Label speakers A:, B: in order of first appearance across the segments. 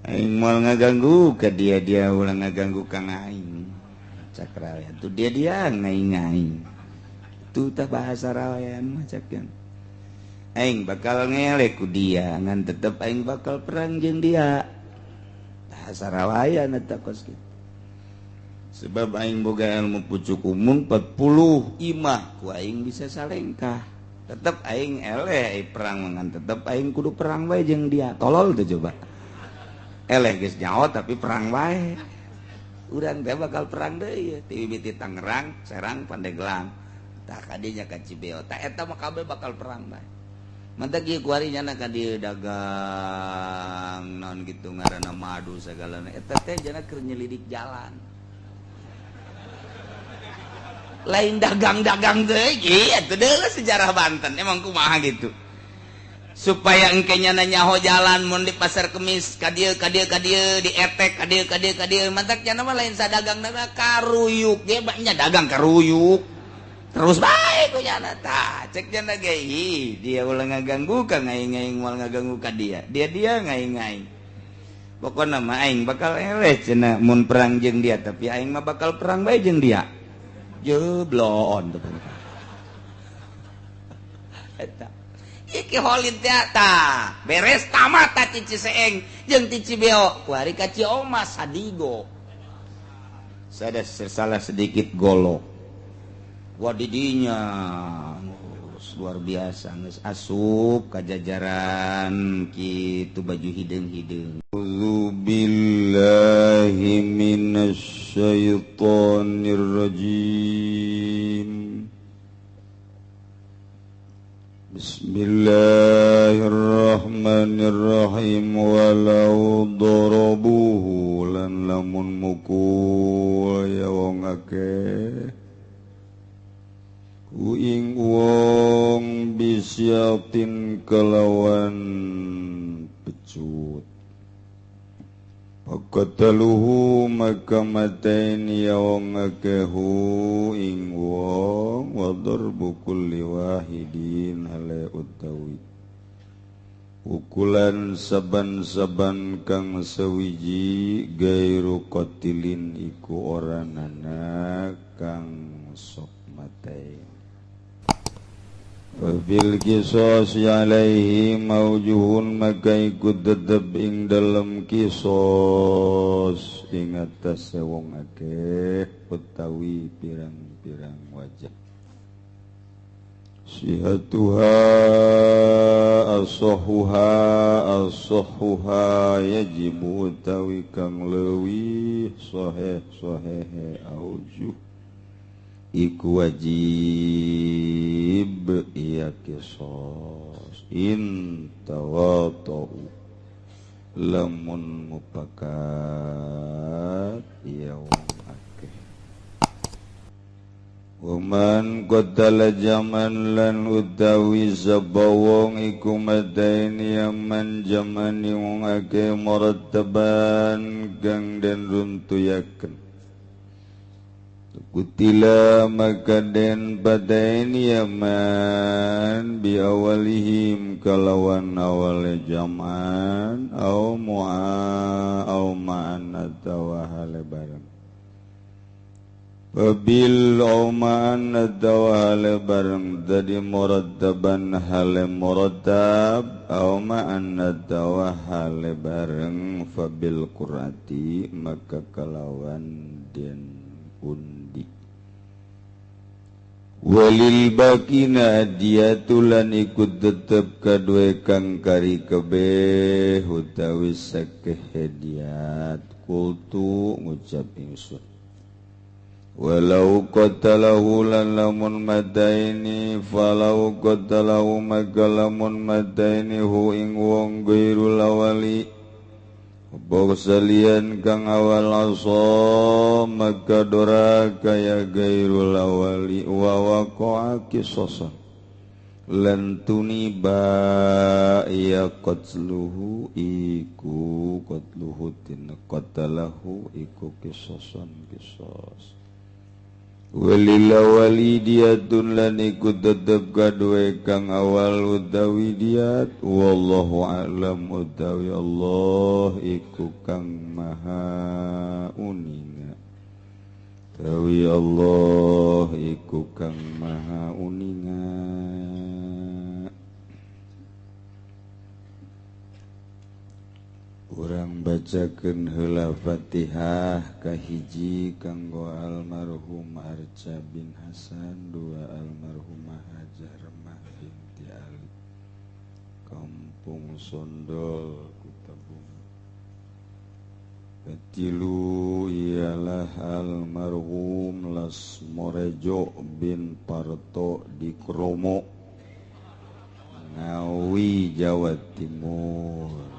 A: aing moal ngaganggu ka dia ulah ngaganggu kang aing cak rawean tuh dia ngaing-ngaing itu tah bahasa rawean mah cak kan aing bakal ngelek ku dia ngan tetep aing bakal perang jeung dia bahasa rawean eta kos kitu sebab aing boga ilmu pucuk umum 40 imah ku aing bisa salengkah tetep aing eleh perang ngan tetep aing kudu perang wae jeung dia tolol tuh coba eleh geus nyaho tapi perang wae urang teh bakal perang deui ti bibiti Tangerang Serang Pandeglang tah kadinya ka Cibeo tah eta mah kabeh bakal perang bae mantap ieu kuari nyana ka dieu dagang naon kitu ngaranna madu sagalana eta teh jana keur nyelidik jalan lain dagang-dagang deui atuh deui sejarah Banten emang kumaha gitu supaya engkenya nyaho jalan mun di pasar kemis ka dieu di etek ka dieu mantak cenah mah lain sadagangna karuyuk ge banyak dagang karuyuk terus bae ku nya tah cek cenah ge dia ulah ngaganggu ka ngaing-ngaing moal ngaganggu ka dia ngaing-ngaing pokona mah aing bakal eleh cenah mun perang jeung dia tapi aing mah bakal perang bae jeung dia jeblon teh eta iki holid teh beres tamat ti Ciseeng jeung ti Cibeo kuari ka Ciomas Sadigo sada salah sedikit golok wadidinya luar biasa geus asup ka jajaran kitu baju hideung-hideung billahi minasyaitonir rajim Bismillahirrahmanirrahim walau darabuhu lan lamun mukul ya wong akeh ku ing wong bisyatin kelawan pecut Pakataluhu maka matain ya wong akehu ing wong wadarbu kulli wahidin hale utawi ukulan saban-saban kang sewiji gairu qatilin iku oranana kang sok matain Wabil kisos alaihi maujuhun maka ikut tetap ing dalam kisos ing atas wong akeh utawi pirang-pirang wajah sihatuha asohuha yajibu utawi kang leuwih soheh aujuh iku wajib iya kisos intawatau lamun mupakat iya wong akeh waman qatala jaman lan utawi sabawong iku madaini yaman jamani wong akeh murattaban kang den runtuyaken Kutila maka den padain yaman bi awalihim kalawan awal jaman au ma'an atawa hale bareng Wabil au ma'an atawa hale bareng Dadi murattaban hale murattab au ma'an atawa hale bareng Fabil qurati maka kalawan den undi walil bakina diatulan ikut tetep kadue kang kari kebeh utawi sakeh hadiat kultu ngucap ingsun walau qatalahu lan lamun madaini falau qatalahu maka lamun madaini hu ing wong gairul awali Bagsalian kang awal asa maka dora kaya gairul awali wa waqa'a qisasan lan tuniba ya qatluhu iku qatluhu tin qatalahu iku qisasan qisas Walilawali diatun lan iku tetep kadue kang awal utawi diat wallahu a'lam utawi Allah iku kang maha uninga utawi Allah iku kang maha uninga. Urang bacakeun heula Fatihah kahiji kanggo almarhum Arca bin Hasan, dua almarhumah Hajar Mah binti Ali, Kampung Sondol, Kutabung. Katilu ialah almarhum Lasmorejo bin Parto di Kromo, Ngawi, Jawa Timur.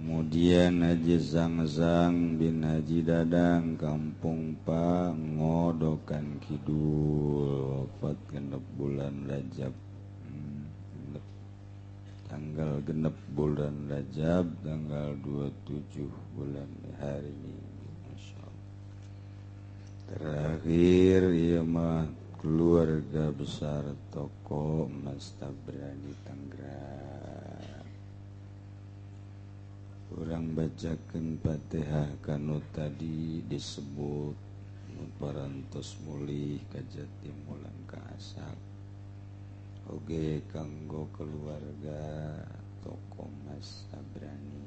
A: Kemudian Haji Zangzang bin Haji Dadang, Kampung Pangodokan Kidul, wafat genep bulan Rajab, tanggal genep bulan Rajab, tanggal 27 bulan hari ini. Masya Allah. Terakhir ia mah keluarga besar toko Mas Tabrani Tangerang. Urang bacakeun Fatihah kanu tadi disebut nu parantos mulih ka jati mulang ka asal oge kanggo keluarga toko Mas Tabrani.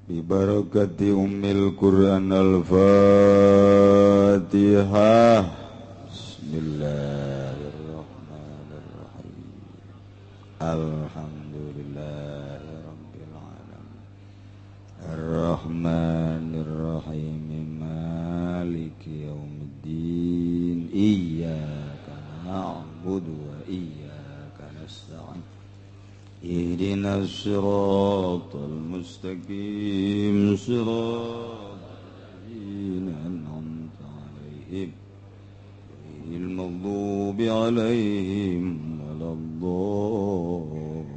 A: Bi barakati ummil Qur'an al-Fatihah. Bismillahirrahmanirrahim. Alhamdulillah Ar-Rahmanir-Rahim Maliki Yawmiddin Iyyaka na'budu wa iyyaka nasta'in Ihdinas siratal mustaqim Siratal ladzina an'amta 'alaihim ghairil maghdubi 'alaihim waladdallin.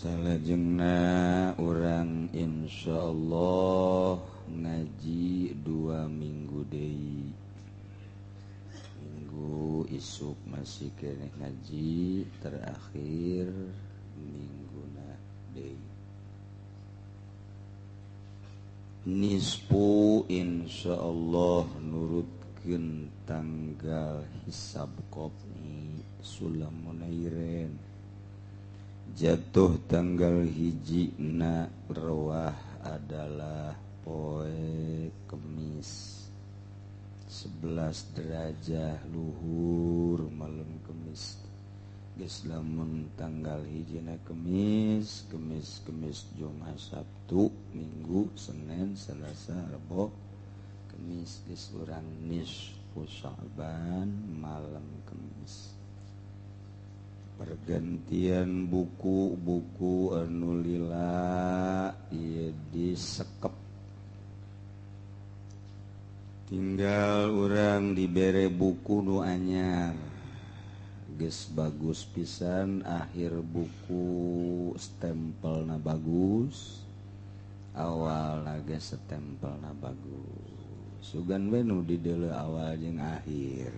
A: Salajengna urang insyaallah ngaji 2 minggu deui. Minggu isuk masih keneh ngaji, terakhir mingguna deui. Nisfu insyaallah nurutkeun tanggal hisab qopni Sulamunairen. Jatuh tanggal hiji na rawah adalah poe Kemis 11 derajah luhur malam Kemis. Geus lamun tanggal hiji na Kemis, Jumat, Sabtu, Minggu, Senin, Selasa, Rebo, Kemis geus urang nisfu Sya'ban malam Kemis. Pergantian buku-buku anu lila ieu disekep. Tinggal urang dibere buku nu anyar. Geus bagus pisan, akhir buku stempelna bagus. Awalna geus stempelna bagus. Sugan we nu di deuleu awal jeung akhir.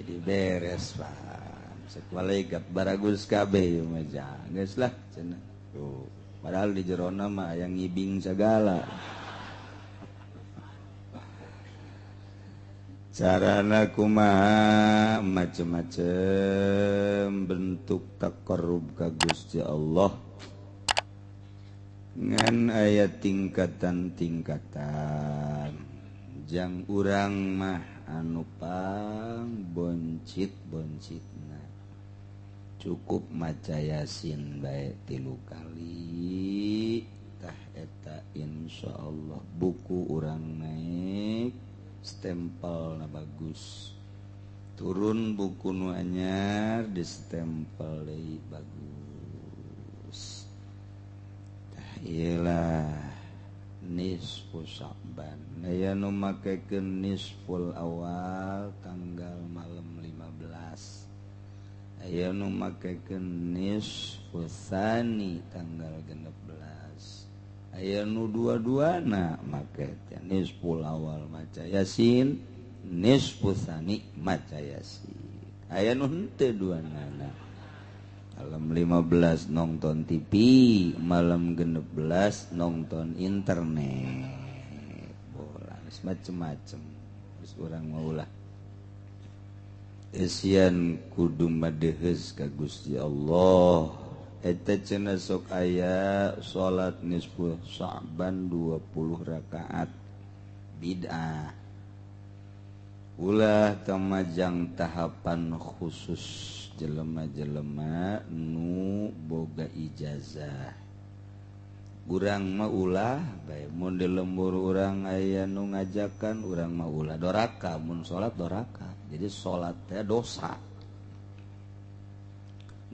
A: Jadi beres, Pak. Sekwalaikat baragus kabeh meja geus lah cenah tuh padahal di jerona mah aya ngibing sagala. Carana kumaha macem-macem bentuk taqarrub ka Gusti Allah ngan aya tingkatan-tingkatan. Jang urang mah anu pang boncit-boncitna cukup maca Yasin bae 3 kali tah eta insyaallah buku urang naik stempelna bagus, turun buku nu anyar di stempel deui bagus. Tah iyalah nisfu Sya'ban. Aya nu makekeun nisful awal tanggal malam 15. aya nu makekeun nisfu tsani tanggal 16, aya nu dua-duana make teh nisful awal maca Yasin, nisfu tsani maca Yasin. Aya nu henteu duanana. Malam 15 nonton TV, malam 16 nonton internet. Bola macem-macem. Terus urang maulah esian kudu madehes ka Gusti Allah. Eta cenah sok aya salat nisfu Sya'ban 20 rakaat bid'ah. Ulah tamajang tahapan khusus jelema-jelema nu boga ijazah. Urang mah ulah bae mun di lembur urang aya nu ngajakan urang mah ulah doraka mun salat doraka. Jadi salat teh dosa.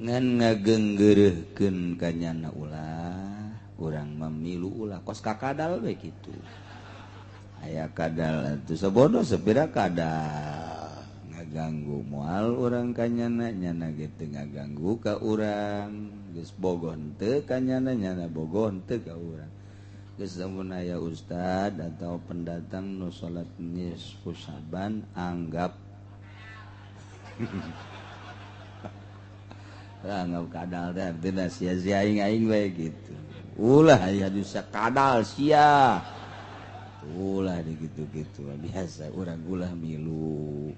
A: Ngan ngageunggeureurkeun kanyana ulah, urang mah milu ulah kos kakadal bae kitu. Aya kadal atuh sabodo sepira kadal ngaganggu moal urang kanyana nyana gitu ngaganggu ka urang geus bogoh henteu kanyana nyana bogoh henteu ka urang. Geus lamun aya ustad atau pendatang nu salat nisfu Sya'ban anggap anggap kadal teh artina sia-sia aing bae gitu. Ulah aya dusa kadal sia. Ulah digitu-gitu biasa urang ulah milu.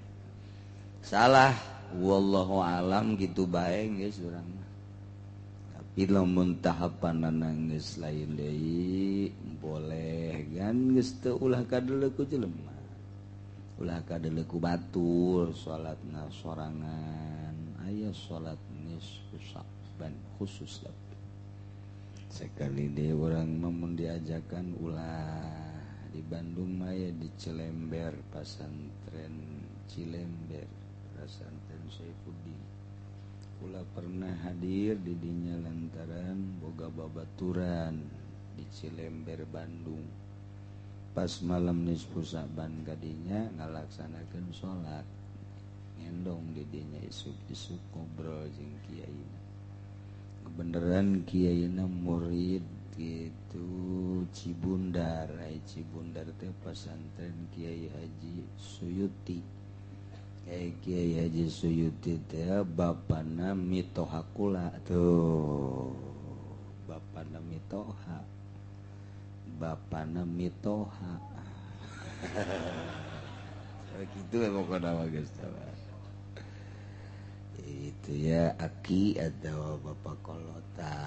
A: Salah wallahu alam gitu bae geus urang. Tapi lamun tahapanana geus lain deui boleh kan geus teu ulah kadeuleu ku jelema. Ulah kadeuleu ku batur salatna sorangan. Aya salat nisfu Sya'ban khusus tapi. Sekali deui urang mun diajakan ulah di Bandung maya di Cilember pasantren Cilember pasantren Saifuddin kula pernah hadir di dinya lantaran boga babaturan di Cilember Bandung pas malam nisfu Sya'ban kadinya ngalaksanakeun salat ngendong di dinya isuk-isuk ngobrol jeung kiyaina kebeneran kiyaina murid gitu Cibundar Cibundar teh pasantren Kiai Haji Suyuti. Kiai Haji Suyuti teh bapana Mitoha kula tuh bapana Mitoha gitu pokoknya mah geus itu ya Aki atau Bapak Kolota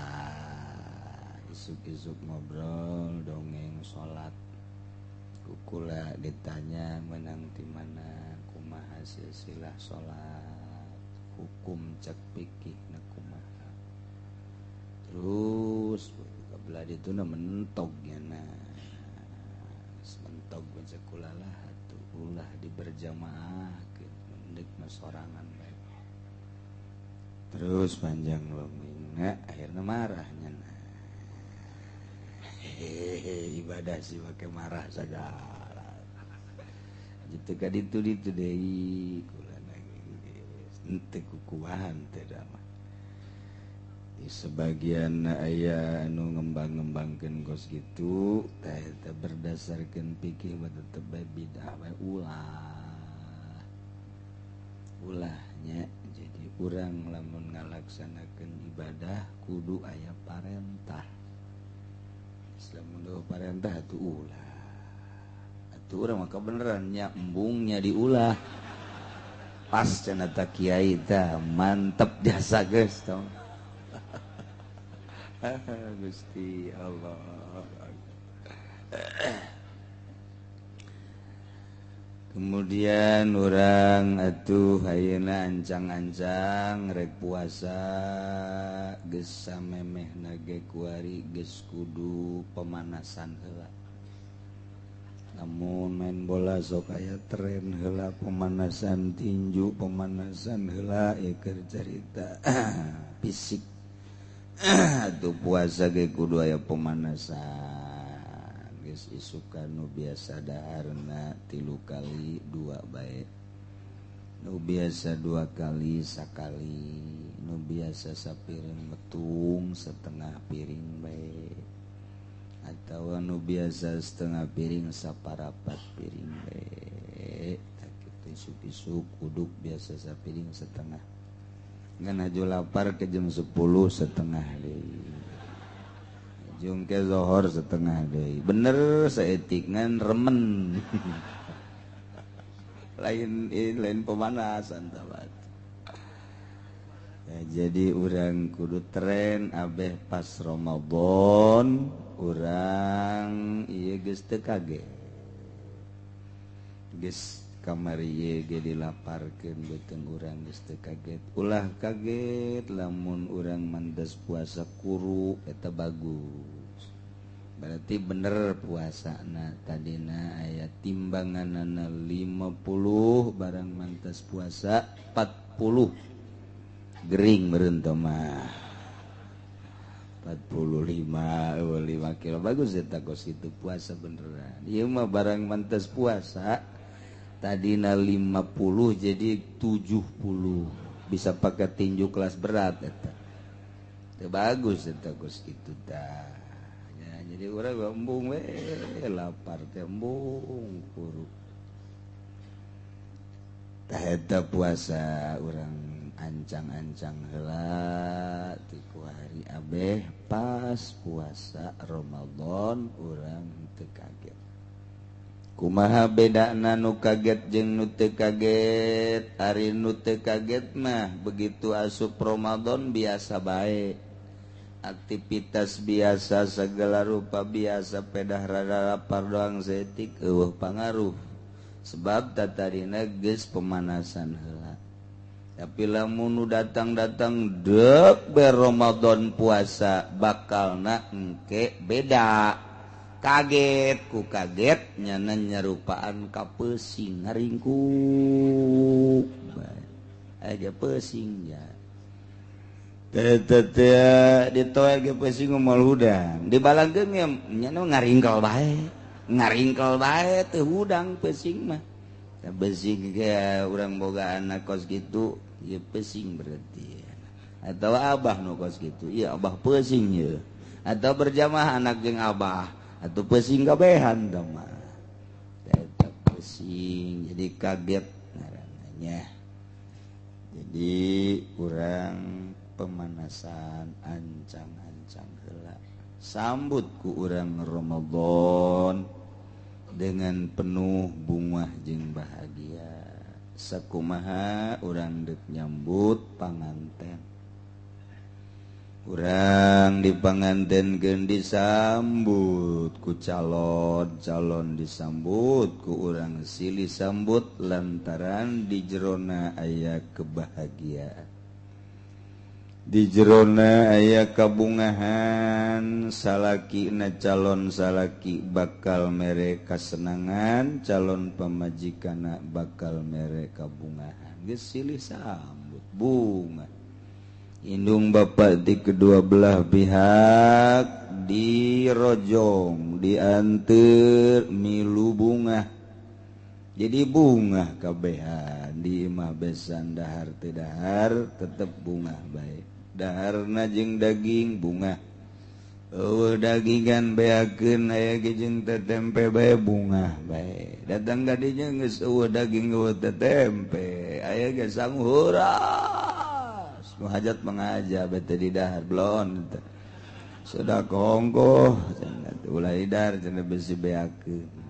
A: isuk-isuk ngobrol dongeng salat kukula ditanya menang di mana kumaha silsilah salat hukum cek fikih na kumaha terus kabelah ditu na mentok nya mentok baca kulalah atuh ulah diberjamaah mendek masorangan bae terus panjang lomingna akhirnya marahnya ibadah sih pakai marah segala gitu kan itu deui kulana henteu kukuhan teh mah di sebagian aya anu ngembang-ngembangkeun kos gitu teh berdasarkan fikih mah tetep bid'ah bae ulahnya jadi urang lamun ngalaksanakeun ibadah kudu aya parentah. Lamun do parentah atuh ulah. Atuh urang mah beneran nya embungnya diulah. Pas cenah ta kiai teh mantep jasa geus tong. Gusti Allah. Kemudian orang atuh ayeuna ancang-ancang rek puasa geus samemehna ge kuari geus kudu pemanasan heula. Namun main bola sok aya tren heula pemanasan tinju, pemanasan heula keur carita fisik. Atuh puasa ge kudu aya pemanasan. Isukan nu biasa daharna 3 kali 2 bae nu biasa 2 kali sakali, nu biasa sapiring metung setengah piring bae, atau nu biasa setengah piring saparapat piring bae. Tak kitu isuk-isuk uduk biasa sapiring setengah. Ngan aju lapar ke jam 10 setengah deui. Jung ke zohor setengah deui. Bener saeutik ngan remen. lain pemanasan tabat. Ya, jadi urang kudu tren abeh pas Ramadan urang ieu geus teu kaget. Geus kamari ieu ge dilaparkeun beuteung urang geus teu kaget. Ulah kaget lamun urang mandes puasa kuru eta bagus. Berarti bener puasana tadina aya timbanganana 50 barang mantes puasa 40 gering meureun teh mah 45 kilo bagus eta kos kitu puasa beneran. Ieu mah barang mantes puasa tadina 50 jadi 70 bisa pakai tinju kelas berat eta. Teu bagus eta kos kitu tah. Jadi urang embung we lapar teh embung kuru. Tah eta puasa urang ancang-ancang heula ti ku hari abeh pas puasa Ramadan urang teu kaget. Kumaha bedana nu kaget jeung nu teu kaget? Ari nu teu kaget mah begitu asup Ramadan biasa bae. Aktivitas biasa segala rupa biasa pedah rada lapar doang setik eueuh pangaruh sebab tatadina geus pemanasan heula. Tapi lamun nu datang-datang deuk be Ramadan puasa bakalna engke beda. Kaget ku kaget nyana nyarupaan ka peusing ngaringkuk aja peusing ya. Ditoe ge peusing moal hudang dibalangkeun nya ngaringkel bae teu hudang peusing mah. Peusing ge urang boga anak kos kitu ieu peusing berarti. Atau abah nu kos kitu ieu abah peusing ieu. Atau berjamaah anak jeung abah atuh peusing kabehan tah mah. Eta peusing jadi kaget ngaranna. Jadi urang pemanasan ancang-ancang heula sambut ku urang Ramadan dengan penuh bungah jeung bahagia. Sakumaha urang deuk nyambut panganten, urang dipangantenkeun disambut ku calon disambut ku urang silih sambut lantaran di jerona aya kebahagiaan. Di jerona aya kabungahan salakina calon salaki bakal mere kasenangan, calon pamajikana bakal mere kabungahan. Geus silih sambut bunga. Indung bapak di kedua belah pihak dirojong dianteur milu bunga. Jadi bunga kabehan di imah besan dahar teu dahar tetep bunga bae. Daharna jeung daging bunga. Eueuh dagingan beakeun aya ge jeung teh tempe bae bunga bae. Datang ka dinya geus eueuh daging eueuh teh tempe, aya ge sanghuras. Nu hajat mengaja bete di dahar blon teh. Sudah kongkoh cenah ulah idar cenah besi beakeun.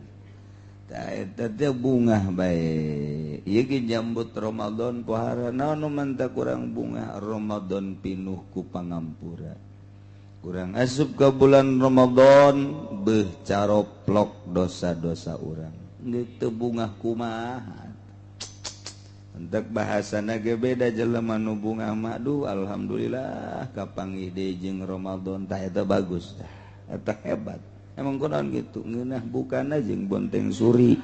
A: Tah eta teh bunga bae. Ieu ge nyambut Ramadan pohara naon nu manta kurang bunga Ramadan pinuh ku pangampura. Urang asup ka bulan Ramadan beuh caroplok dosa-dosa urang. Geus teu bunga kumaha. Entek bahasana ge beda jelema nu bunga mah duh alhamdulillah kapanggih deui jeung Ramadan tah eta bagus tah. Eta hebat. Emang kunaon gitu ngeunah bukana jeung bonteng suri.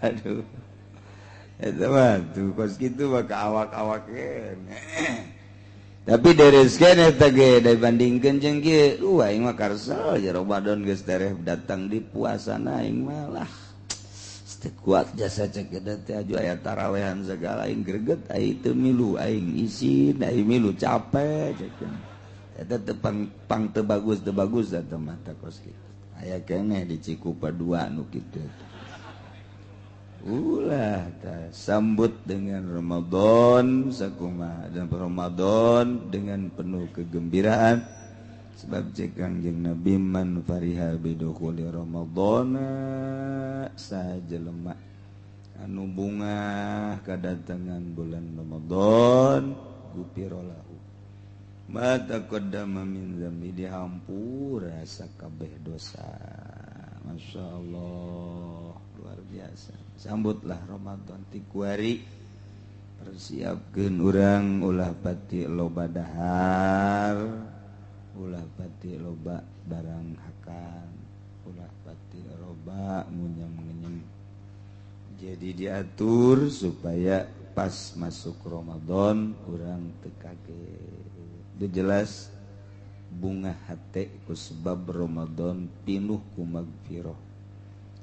A: Aduh. Eta mah tuh kos kitu mah ka awak-awakkeun. Tapi dereskeun eta ge dibandingkeun jeung kieu, aing mah karsel ya Ramadan geus tereh datang di puasana aing mah lah. kuat jasa cek aya tarawehan segala aing greget itu milu aing isi milu capek pang tebagus atau mata kos gitu aya keneh di Cikupa 2 anu kitu ulah sambut dengan Ramadan sakumaha dan Ramadan dengan penuh kegembiraan sebab cek Kangjeng Nabi man fariha bidukhuli Ramadana saja lemak anu bunga kedatangan bulan Ramadan gupirolahu mata qaddama min zambi dihampura sakabeh dosa. Masya Allah luar biasa sambutlah Ramadan ti kuari persiapkeun urang ulah pati loba dahar ulah pati loba barang hakan ulah pati loba ngunyem-ngunyem jadi diatur supaya pas masuk Ramadan urang teu kaget itu jelas bunga hate ku sebab Ramadan pinuh ku magfirah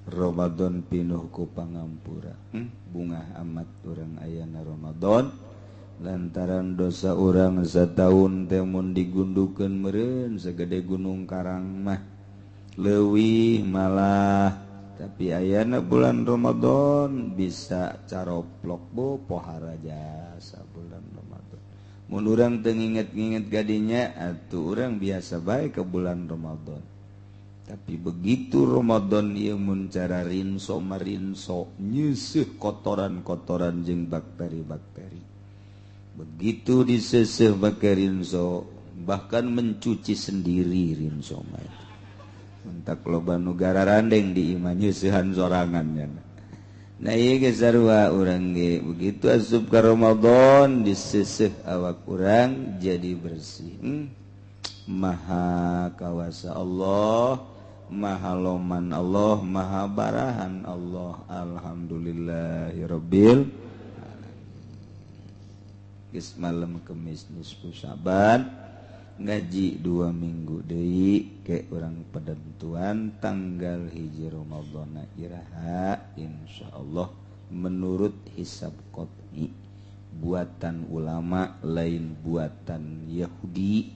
A: Ramadan pinuh ku pangampura bunga amat urang ayana Ramadan lantaran dosa orang setahun temun digundukeun meureun segede gunung Karang mah leuwih malah tapi ayana bulan Ramadan bisa caroplok pohara jasa bulan Ramadan mun urang teu nginget-nginget gadinya atuh urang biasa bae ke bulan Ramadan tapi begitu Ramadan ieu mun cara rinso marinso nyeuseut kotoran-kotoran jeung bakteri-bakteri begitu diseseh pakai rinso bahkan mencuci sendiri rinso mah mentak loba nu gararandeng di imah nyeusehan sorangannya nah ieu ge sarua urang ge begitu asup ka Ramadan diseseh awak urang jadi bersih maha kawasa Allah maha loman Allah maha barahan Allah alhamdulillahirabbil geus malam Kemis nisfu Saban ngaji 2 minggu deui ke urang penentuan tanggal 1 Ramadan iraha insyaallah menurut hisab qot'i buatan ulama lain buatan Yahudi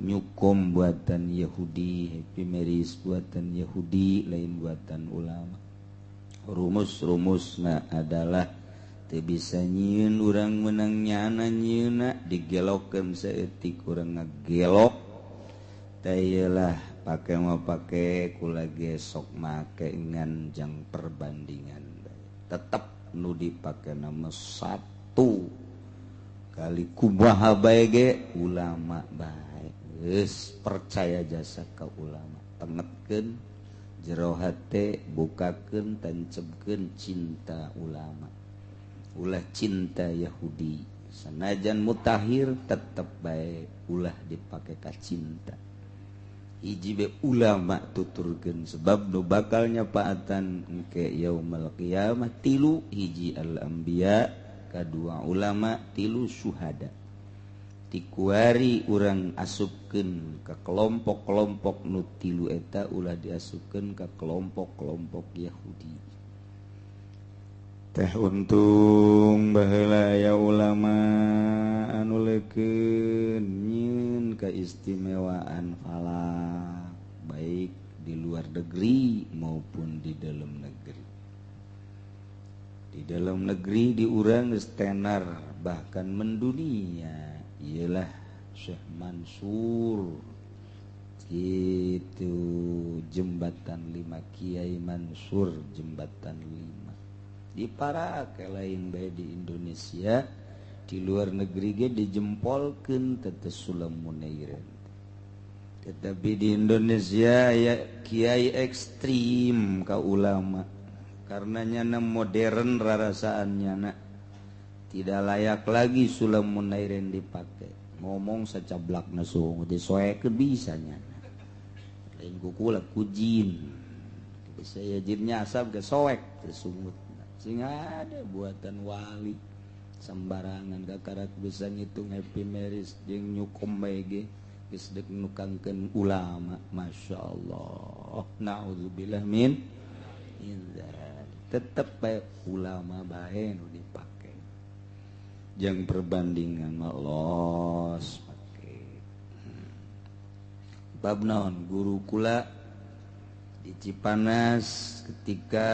A: nyukum buatan Yahudi Happy Meris buatan Yahudi lain buatan ulama rumus-rumusna adalah bisa nyieun urang menang nyana nyieuna digelokeun saeutik urang ngagelok tayelah pake mah pake kula ge sok make ngan jang perbandingan tetep nu dipake nama satu kali kumaha bae ge ulama bae geus percaya jasa ka ulama tengetkeun jero hate bukakeun tancepkeun cinta ulama ulah cinta Yahudi sanajan mutahhir tetep bae ulah dipake ka cinta hiji be ulama tuturkeun sebab nu bakal nyapaatan engke yaumul qiyamah 3 hiji al-anbiya kadua ulama 3 syuhada ti kuari urang asupkeun ka kelompok-kelompok nu 3 eta ulah diasupkeun ka kelompok-kelompok Yahudi teh untung baheula ya ulama anu leukeun nyieun keistimewaan falak baik di luar negeri maupun di dalam negeri. Di dalam negeri di urang geus tenar bahkan mendunia ialah Syekh Mansur gitu jembatan 5 Kiai Mansur jembatan 5 diparake lain bae di Indonesia di luar negeri ge dijempolkeun tetes Sulam Munairin tetapi di Indonesia ya kiai ekstrim ka ulama karena nyana modern rarasaan nyana tidak layak lagi Sulam Munairin dipake ngomong sacablakna sungut disoekeun bisa nyana lain kukula kujin bisa ya jinnya asap ge soek teh sungut sing ada buatan wali sembarangan kakarak bisa ngitung Happy Meris jeung nyukum bae ge geus deuk nukangkeun ulama masyaallah naudzubillah min dzalik tetep bae ulama bae nu dipake jeung perbandingan los pake bab naon guru kula di Cipanas ketika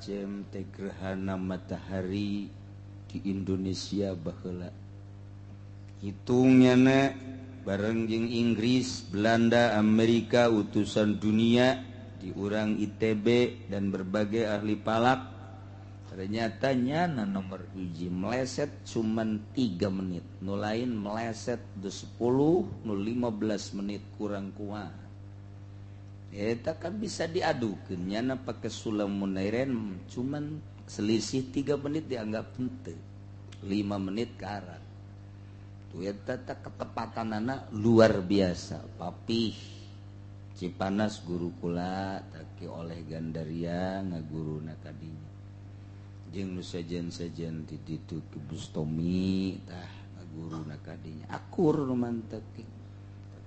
A: jam teh gerhana matahari di Indonesia baheula hitungnya na bareng jeung Inggris, Belanda, Amerika, utusan dunia di urang ITB dan berbagai ahli palak. Ternyata nyana nomor hiji meleset cuman 3 menit. Nu lain meleset 10, nu 15 menit kurang kuat. Eta kan bisa diadukeun nyana pake sulam munairen cuman selisih 3 menit dianggap henteu. 5 menit ke arah. Eta ketepatan anak luar biasa. Papih Cipanas guru kula taki oleh Gandaria ngaguruna kadinya. Jeung nu sajen-sajen ti ditu ke Bustomi tah ngaguruna kadinya. Akur nu mantep ki.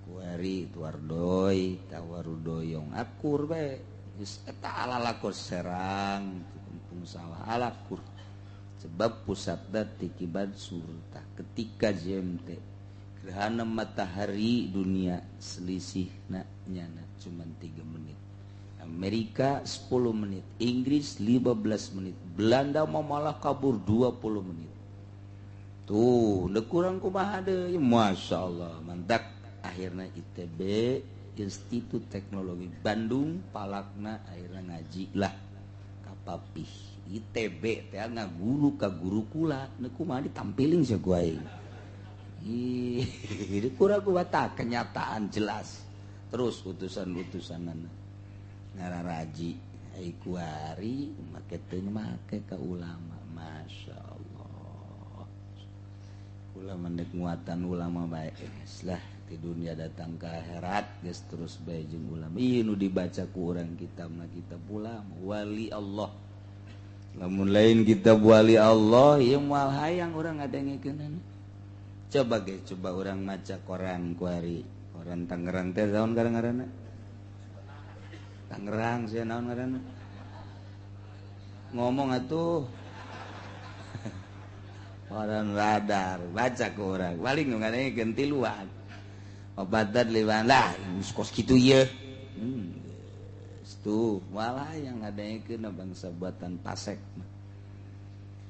A: Takuari Tuardoy, Tawarudoyong akur bae. Geus eta alalakur Serang, Kampung Sawah alakur. Sebab pusatna ti Kibad Surta ketika GMT gerhana matahari dunia selisihna nyana cuman 3 menit. Amerika 10 menit, Inggris 15 menit, Belanda malah kabur 20 menit. Tuh, udah kurang kumaha deui, masyaallah mantap. Akhirnya ITB Institut Teknologi Bandung palakna akhirnya ngaji lah ka Papih. ITB teh ngaguru ka guru kula nu kumaha ditampilin sia ku aing. Ih, kurang ku bata kenyataan jelas. Terus utusan-utusanana ngararaji ai kuari make teu make ka ulama, masyaallah. Kula mendek nguatan ulama bae lah di dunia datang ke akhirat geus terus bae jeung ulama. Ieu nu dibaca ku urang kitabna kitab ulama wali Allah. Lamun lain kita wali Allah, ieu moal hayang urang ngadengikeun. Coba ge, coba urang maca koran kuari. Koran Tangerang teh naon ngaranna? Tangerang sia naon ngaranna? Ngomong atuh. Koran Radar, baca ku urang. Paling nu ngadengikeun tiluan. Obatan liwan lah, kos kitu ieu. Tuh, malah yang ngadengkeun bangsa buatan Pasek.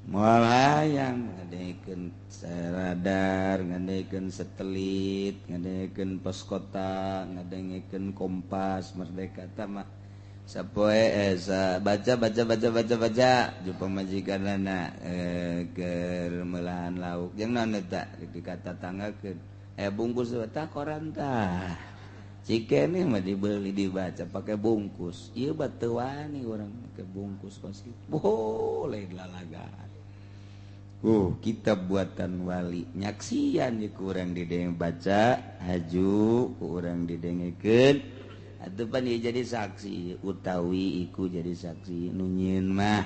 A: Malah yang ngadengkeun radar, ngadengkeun satelit, ngadengkeun pos kota, ngadengkeun Kompas, Merdeka tah mah sapoe baca jumpa majikanana keur meulahan lauk. Jeung naon eta dikata tanggakeun. Bungkus eta koran tah. Cikene mah dibeli dibaca pakai bungkus. Ieu bateu wani urang pakai bungkus pasti. Boleh lalagaan. Kitab buatan wali nyaksian di kurang didenge baca, haju ku urang didengekeun. Atuh pan ieu jadi saksi, utawi iku jadi saksi nu nyieun mah.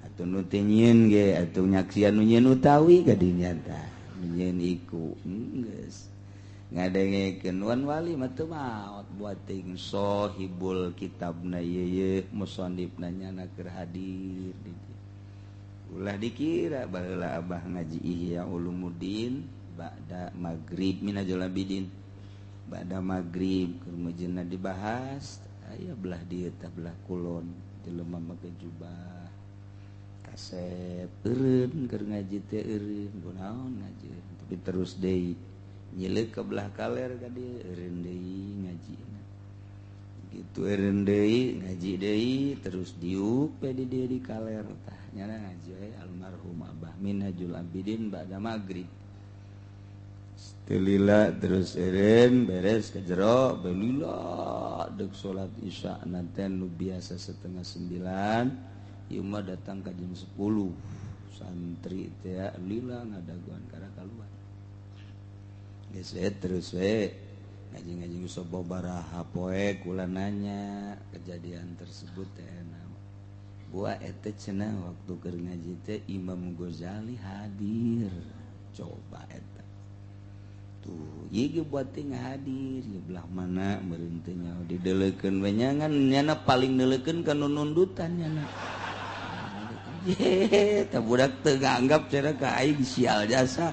A: Atuh nu teu nyieun ge atuh nyaksian nu nyieun utawi kadinya tah. Nu nyieun iku. Geus. Ngadengekeun wan wali mah teu maot buat ting sohibul kitabna ieu musannifna nyana keur hadir di dieu. Ulah dikira baheula abah ngaji Ihya Ulumuddin ba'da magrib minajul abidin. Ba'da magrib keur mejeunna dibahas aya belah dieu tah belah kulon jelema make jubah kaset eureun keur ngaji teh eureun kunaon ngaji tapi terus deui nyileuk ke belah kaler ka dieu eureun deui ngajina gitu eureun deui ngaji deui terus diuk pe di dieu di kaler tah nyana ngaji we almarhum Abah Minhajul Abidin ba'da magrib telila terus eureun beres ka jero belila deuk salat isya nanti nu biasa 8:30 ieu mah datang ka jam 10 santri teh lila ngadaguan kana kaluar. Geus terus we ngaji-ngaji sababaraha poe kula nanya kejadian tersebut teh buah eta cenah waktu keur ngaji teh Imam Ghazali hadir. Coba eta. Tuh, ieu ge buat teh hadir di belah mana meureun teh nyaho dideuleukeun we nyangan nyana paling neuleukeun ka nu nundutan nyana. budak teranggap cara ke aing sial jasa.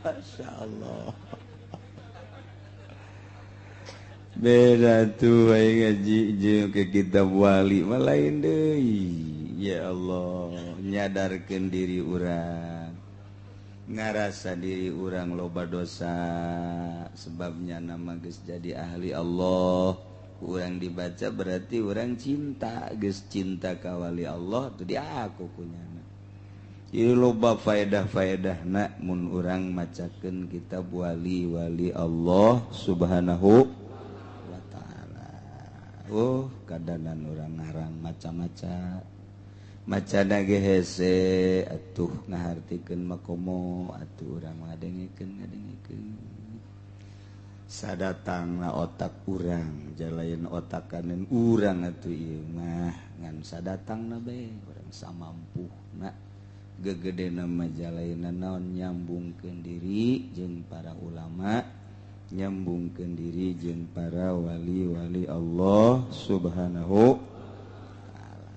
A: Masya Allah. Beda tuh aing ngaji jeung ke kitab wali mah lain deui. Ya Allah, nyadarkeun diri urang. Ngarasa diri urang loba dosa, sebabnya nama geus jadi ahli Allah. Urang dibaca berarti urang cinta, geus cinta ka wali Allah tuh diaku kunyana. Ieu loba faedah-faedahna mun urang macakeun kitab wali-wali Allah Subhanahu. Oh kadanan orang ngarang maca-maca macana ge hese atuh ngahartikeun makomo atuh urang ngadengikeun sadatangna otak urang jalayeun otakaneun urang atuh ieu mah ngan sadatangna bae urang samampuhna gegedena mah jalayeunna naon nyambungkeun diri jeung para ulama nyambungkeun diri jeung para wali-wali Allah Subhanahu taala.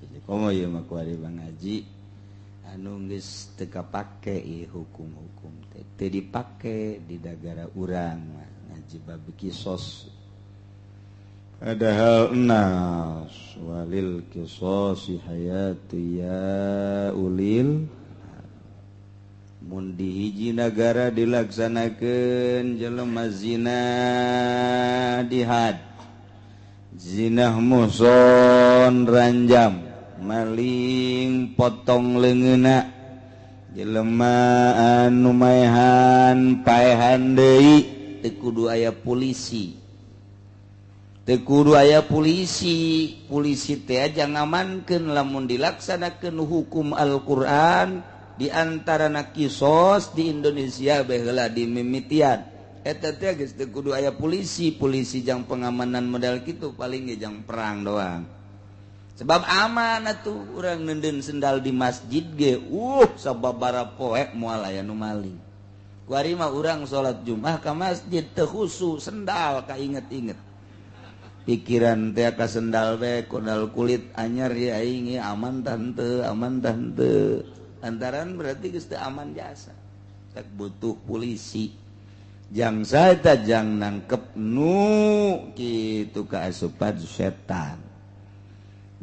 A: Jadi komo ieu mah kuari ngaji anu geus teu kapake ieu hukum-hukum teh dipake di negara urang mah ngaji bab kisos. Ada hal nas walil qisasi hayatu ya ulil mun di hiji nagara dilaksanakeun jelema zina dihad zinah muson ranjam maling potong leungeuna jelema anu maehan paehan deui teu kudu aya polisi polisi teh aja ngamankeun lamun dilaksanakeun hukum Al-Qur'an di antara kisos di Indonesia baheula di mimitian eta teh geus teu kudu aya polisi jang pengamanan model kitu paling ge jang perang doang sebab aman atuh urang neundeun sendal di masjid ge sababaraha poe moal aya nu maling kuari mah urang salat Jumat ka masjid teu khusu sendal kainget-inget pikiran teh ka sendal bae kodal kulit anyar ya aing aman tante antaran berarti geus teu aman jasa tak butuh polisi jang saeta jang nangkep nu kitu kaasupan setan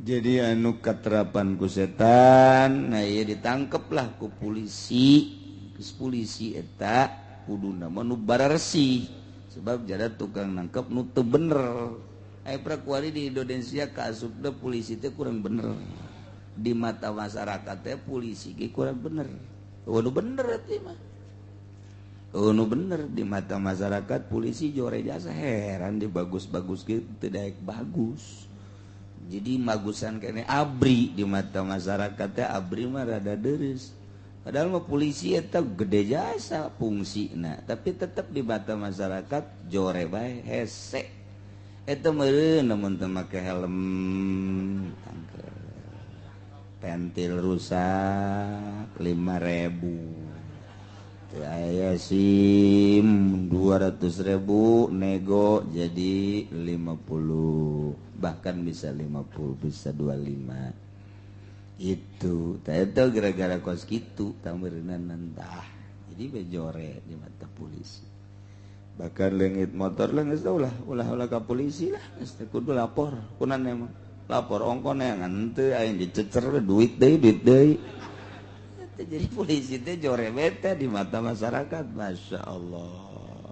A: jadi anu katerapan ku setan nah ieu ditangkeplah ku polisi geus polisi eta kuduna mah nu bararesi sebab jada tukang nangkep nu teu bener aya prakuari di Indonesia kaasupna polisi teh kurang bener di mata masyarakat teh polisi ge kurang bener. Nu bener atuh mah. Nu bener di mata masyarakat polisi jore jasa heran di bagus-bagus ge teu daek bagus. Jadi magusan kene abri di mata masyarakat teh abri mah rada deureus. Padahal mah polisi eta gede jasa fungsina, tapi tetep di mata masyarakat jore bae hese. Eta meureun namun teu make helm tangkeu. Pentil rusak 5.000 aya SIM 200.000 nego jadi 50 bahkan bisa 50 bisa 25 itu eta gara-gara kos kitu tameureunna nentah jadi bejore di mata polisi bahkan leungit motor geus ulah ka polisi lah geus kudu lapor kunaon emang lapor ongkona yang henteu aing dicecer duit deui jadi polisi teh jore bete di mata masyarakat Masya Allah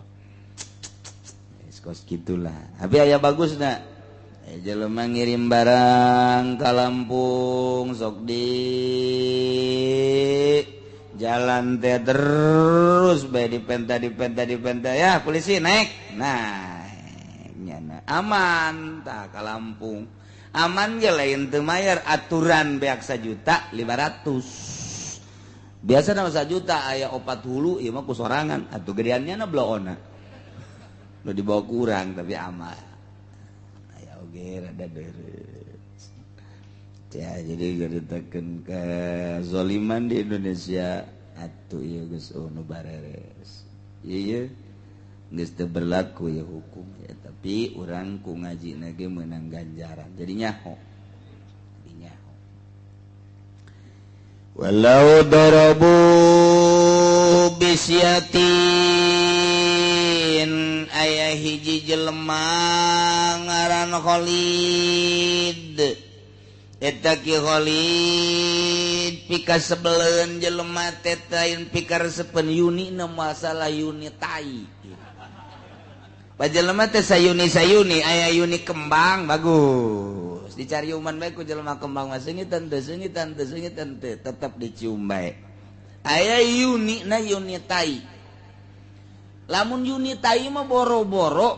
A: kos gitulah tapi aya bagusna jelema ngirim barang ka Lampung sok di jalan teh terus bae dipenta ya polisi naik nah nyana aman tah ka Lampung aman ge lain teu mayar aturan beak 1.500.000 biasa na 1 juta aya 4 hulu ieu mah ku sorangan atuh gedeannya na bloona nu dibawa ku urang tapi aman aya oge rada deureus ya jadi garitakeun ka zaliman di Indonesia atuh ieu geus nu bareres ieu geus teu berlaku ya hukum ya, tapi urang ku ngajina ge meunang ganjaran jadi nyaho. Walau darabu bisyatin aya hiji jelema ngaran Khalid eta ki Khalid pika sebeleun jelema teh lain pikar sepen Yuni na masalah Yuni tai pajelema teh sayuni aya Yuni kembang bagus dicari uman bae ku jelema kembang mah seungitan teu tetep dicium bae aya Yuni na Yuni tai lamun Yuni tai mah boro-boro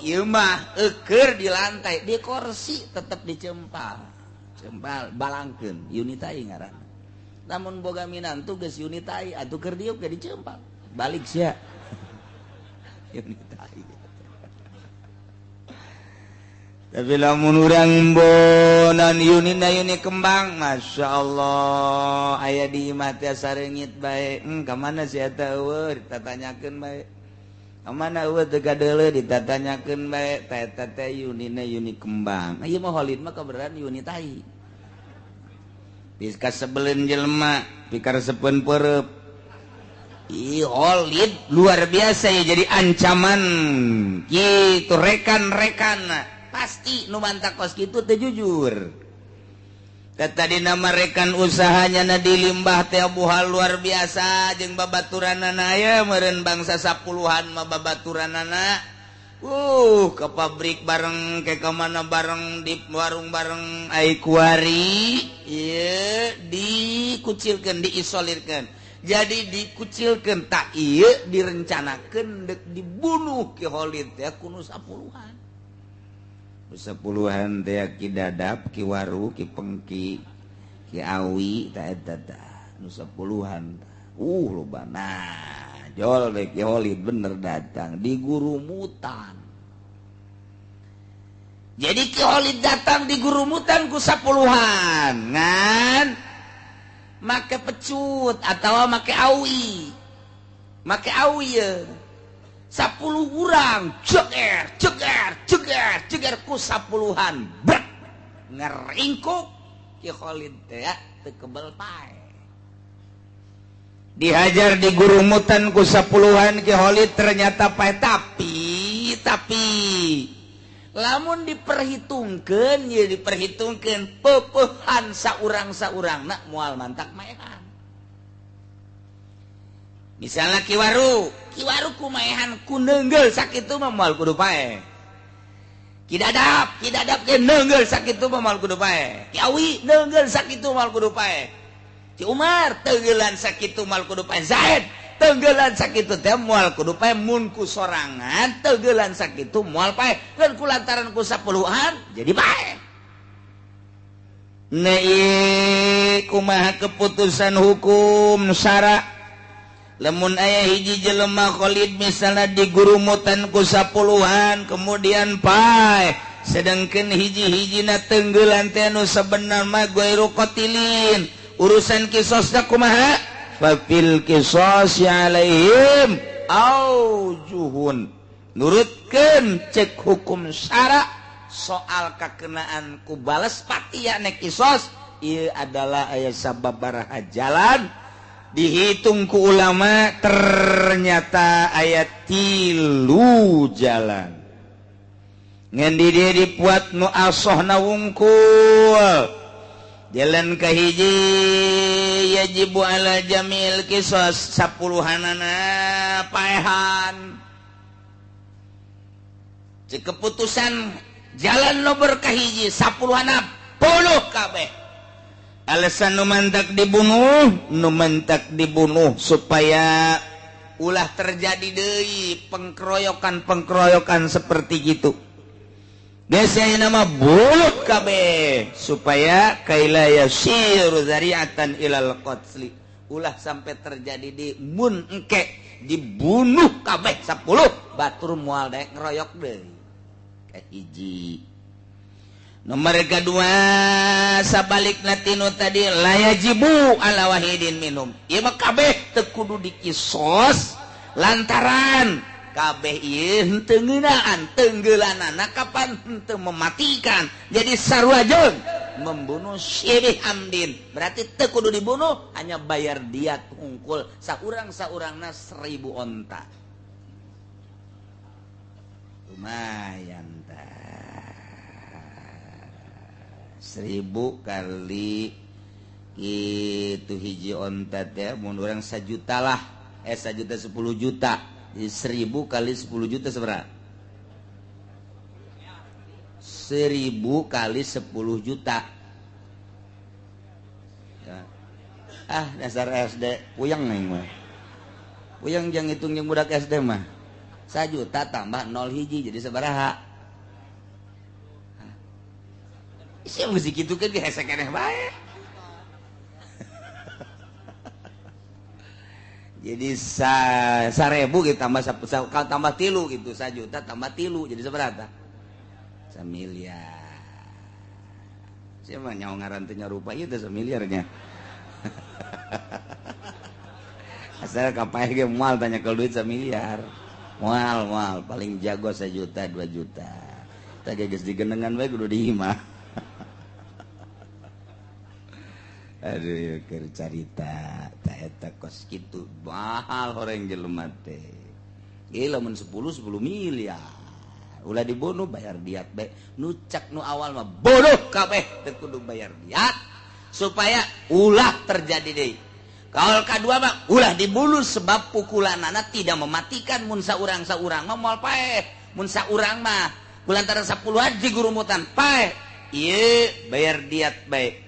A: ieu mah eukeur di lantai di kursi tetep dicempal balangkeun Yuni tai ngaranna lamun boga minantu geus Yuni tai atuh keur dieu ge dicempal balik sia Yuni tai. Tapi lamun urang bonan Yuni kembang, masya Allah, aya di imah teh sareungit bae. Ka mana si eta eueuh ditatanyakeun bae. Ka mana eueuh teu gadeuleuh ditatanyakeun bae. Ta eta teh Yuni kembang. Ieu mah Khalid mah kabeneran Yuni tai. Bis kasebeleun jelema, pikaresepeun peureup. Ih Khalid luar biasa ya jadi ancaman kitu rekan-rekan. Pasti nu mantakos kitu teh jujur. Tadi nama rekan usahanya na di limbah teh buhal luar biasa jeung babaturanana aya meureun bangsa 10-an mah babaturanana. Ke pabrik bareng ke mana bareng di warung bareng ai kuari ieu dikucilkeun diisolirkeun. Jadi dikucilkeun tak ieu direncanakeun dek dibunuh ki Khalid teh kuno 10-an. 10-an teh ki dadap ki waru ki pengki ki awi ta eta nu 10-an lobana jol deh ki Khalid bener datang di gurumutan. Jadi ki Khalid datang di gurumutan ku 10-an ngan make pecut atau make awi ya 10 urang ceger ku 10-an brek ngeringkuk ki Khalid teh teu kebel pae dihajar di gurumutan ku 10-an ki Khalid ternyata pae tapi lamun diperhitungkeun peupehan saurang-saurangna moal mantak maehan. Misalnya kiwaru kumaehan ku neungeul sakitu mah moal kudu pae. Ki dadap ge neungeul sakitu mah moal kudu pae. Ki awi neungeul sakitu moal kudu pae. Ki Umar teungeulan sakitu moal kudu pae. Zaid teungeulan sakitu teh moal kudu pae mun ku sorangan teungeulan sakitu moal pae. Lamun kulantaran ku 10-an jadi pae. Nah ieu kumaha keputusan hukum syara lamun aya hiji jelema Khalid misalnya di gurumutan ku 10-an kemudian pae sedangkeun hiji-hijina teunggeulan teh anu sabenar mah ghairu qatilin urusan qisasna kumaha fafil qisas alaihim aujuhun nurutkeun cek hukum syara soal kakenaan ku bales patia nek qisas ieu adalah aya sababaraha jalan dihitung ku ulama ternyata ayat 3 jalan ngan di dia dipuat nu asohna wungkul jalan kahiji yajibu ala jamil qisas 10-anana paehan cek keputusan jalan nomor kahiji 10-ana 10 kabeh. Alasan nu mantak dibunuh supaya ulah terjadi deui pengkeroyokan seperti gitu. Biasanya nama bunuh kabeh supaya kaila yasiru zari'atan ilal qatli. Ulah sampai terjadi di mun engke dibunuh kabeh 10 batur moal daek ngeroyok deui. Kahiji. Nomor kedua sabalik latino tadi layajibu ala wahidin minum ieu mah kabeh teu kudu dikisos lantaran kabeh ieu teu ngeunaan tenggelanana kapan henteu mematikan jadi sarwajon membunuh Syekh Hamdin berarti teu kudu dibunuh hanya bayar diat hungkul saurang-saurangna 1000 onta lumayan tah 1000 kali itu hiji onta teh mun urang 1 juta lah 1 juta 10 juta 1000 kali 10 juta seberapa 1000 kali 10 juta ya. Dasar SD puyeng nih mah puyeng jang hitung yang budak SD mah 1 juta tambah 0 hiji jadi sabaraha isi geus dikitukeun ge hese keneh bae jadi 1000 gitu tambah tambah 3 gitu 1 juta tambah 3 jadi seberapa 1 miliar siapa nyawa ngarantunya rupa itu 1 miliarnya asal kapai ge moal tanya ke duit 1 miliar moal paling jago 1 juta 2 juta tadi geus digenengan bae kudu dihimah aduh keur carita tah eta kos kitu mahal horeng jelema teh ieu lamun 10 miliar ulah dibunuh bayar diat bae nu cak nu awal mah bodoh kabeh teu kudu bayar diat supaya ulah terjadi deui kaul kadua mah ulah dibunuh sebab pukulanana tidak mematikan mun saurang-saurang mah moal paeh mun saurang mah kulantaran 10 haji gurumutan paeh ieu bayar diat bae.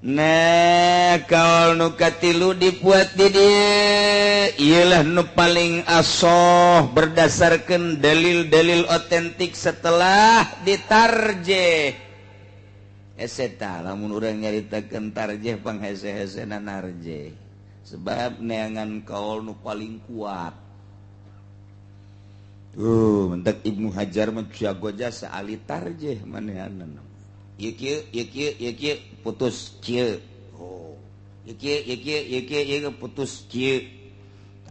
A: Nah kalau nu katilu dibuat di dia ialah nu paling asoh berdasarkan dalil-dalil otentik setelah ditarjeh eseta lamun urang nyaritakeun tarjeh pang hese-hesena narjeh sebab neangan kaul nu paling kuat mentek Ibnu Hajar mah jago jasa ahli tarjeh manehanna Ye putus kieu. Oh. Ye putus kieu.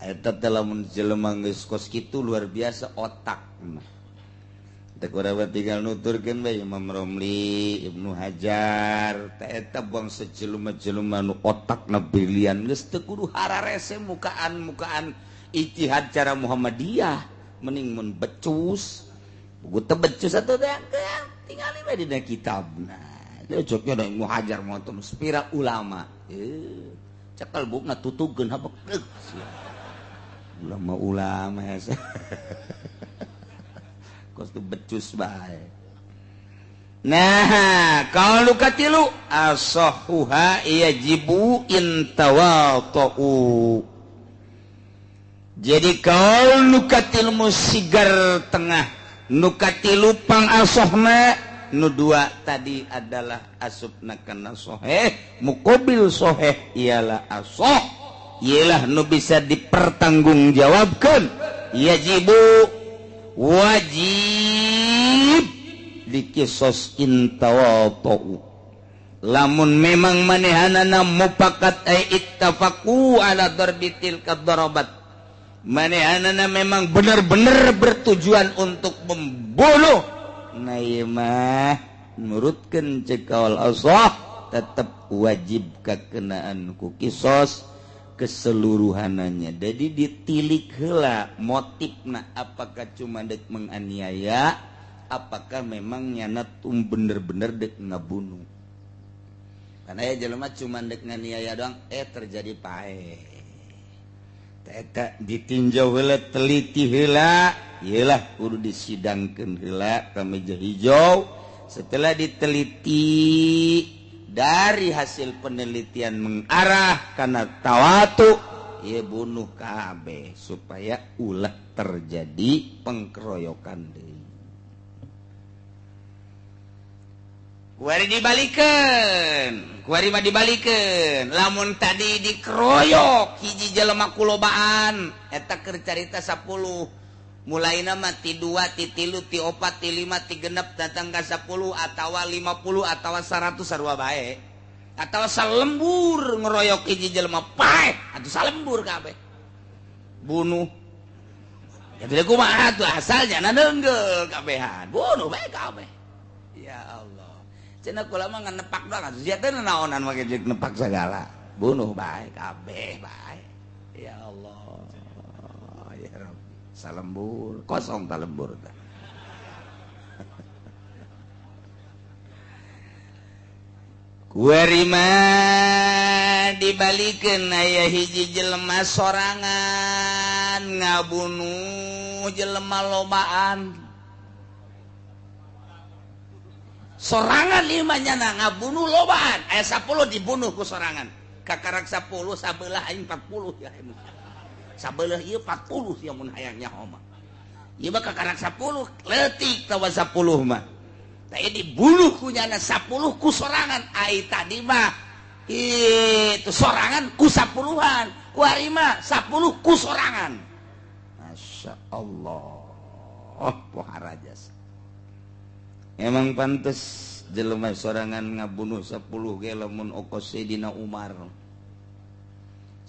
A: Eta teh lamun jelema geus kos kitu luar biasa otakna. Teu kumaha tinggal nuturkeun bae Imam Romli, Ibnu Hajar, teh eta bangsa jelema-jelema nu otakna brilian geus teu kudu hararese mukaan ijtihad cara Muhammadiyah, mending mun becus. Buku teu becus atuh teh tingali bae dina kitabna cocoknya da Ibnu Hajar moton spira ulama cekal bukna tutugkeun habek ulama hese kos tu becus bae nah kalau katilu asahuha yajibu intawatu jadi kalau katilu musigar tengah nukatilu pang asohna nu dua tadi adalah asupna kana soheh muqabil soheh ialah asoh ialah nu bisa dipertanggungjawabkeun yajibu wajib dikisos intawatu lamun memang manehanana mupakat ay ittafaqu ala darbitil kadarabat manehanana memang benar-benar bertujuan untuk membunuh nah ieu mah nurutkeun ceuk kaul Allah tetap wajib kakenaan ku kisos keseluruhannya jadi ditilik heula motifna apakah cuma dek menganiaya apakah memang nyana bener-bener dek ngabunuh karena ya jelema cuma dek nganiaya doang terjadi pae eta ditinjau heula teliti heula iyalah kudu disidangkeun heula ka meja hijau setelah diteliti dari hasil penelitian mengarah kana tawatu ieu bunuh kabeh supaya ulah terjadi pengkeroyokan deui kuari mah dibalikeun lamun tadi dikeroyok hiji jelema kulobaan eta keur carita 10 mulaina mah ti 2 ti 3 ti 4 ti 5 ti 6 datang ka 10 atawa 50 atawa 100 sarua bae atawa salembur ngeroyok hiji jelema paeh atuh salembur kabeh bunuh ya kumaha tuh asalnya nanenggel kabehan bunuh bae kabeh ya Allah cenah kula mah ngan nepak doang sia teh naonan make nepak segala bunuh bae kabeh bae ya Allah ya Rabbi salembur kosong ta lembur tah kuarima dibalikeun aya hiji jelema sorangan ngabunuh jelema lobaan sorangan limanya ngabunuh lobaan aya 10 dibunuh ku sorangan kakarak 10 sabelah aing 40 ya sabelah ieu 40 ya mun hayangnya homa ieu mah kakarak 10 leutik tawa 10 mah tadi dibunuh kunyana 10 ku sorangan ai tadi mah itu sorangan ku 10-an ku ari mah 10 ku sorangan Masya Allah pohara jas emang pantes jelema sorangan ngabunuh 10 ge lamun okos Sayyidina Umar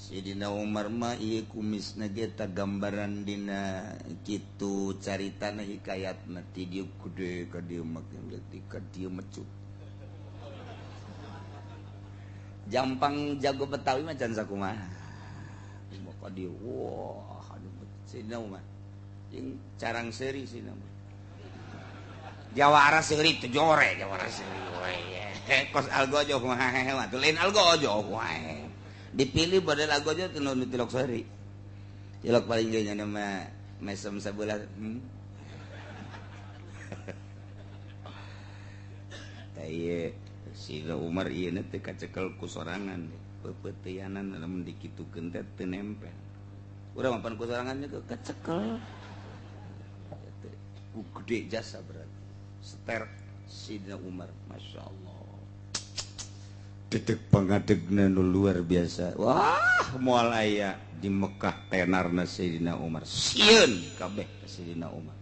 A: Sayyidina Umar mah ieu kumisna ge ta gambaran dina kitu caritana hikayatna ti dieu gede ka dieu makin leutik ka dieu mecut jampang jago Betawi mah can sakumaha mah ka dieu wah aduh Sayyidina Umar jeung carang seuri Sayyidina Umar Jawara seuri teh jore Jawara seuri we kos algojo mah tuh lain algojo wae dipilih badal algojo teh nu tilok seuri tilok paling ge nya mah mesem sabelah teh Sayyidina Umar ieu teh kacekel ku sorangan peupeuteuyanan lamun dikitukeun teh teu nempel urang mah pan ku sorangannya kecekel gede jasa berarti seter Sayyidina Umar Masya Allah dedeg pangadegna nu luar biasa wah moal aya di Mekah tenarna Sayyidina Umar sieun kabeh Sayyidina Umar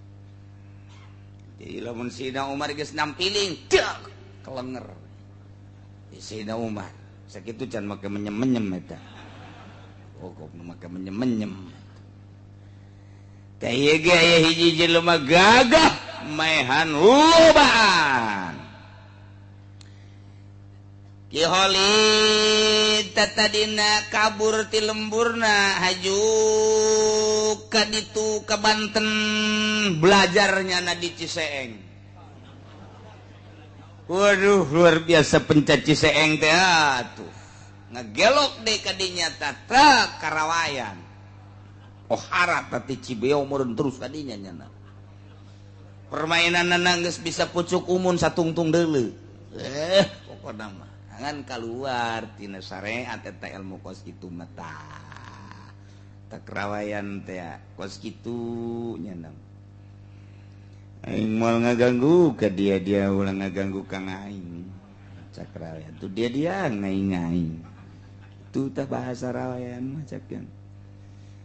A: jadi lamun Sayyidina Umar geus nampiling dak kelenger Sayyidina Umar sakitu can make menyem-menyem eta oh kok make menyem-menyem teh ieu ge aya hiji jelema gagah maehan lobaan Ki Holid tadina kabur ti lemburna haju ka ditu ka Banten belajarnya na di Ciseeng waduh luar biasa pencat Ciseeng teh atuh ngagelok deui ka dinya tata Karawayan oh harap tati Cibeo meureun terus ka dinya nya permainanna geus bisa pucuk umun satungtung deuleu pokona mah angan keluar tina syariat eta ilmu kos kitu mah tak Karawayan teh kos kitu nya aing moal ngaganggu ka dia ulah ngaganggu kang aing cak Karawayan tuh dia ngai-ngai itu tah bahasa Rawayan mah cakkeun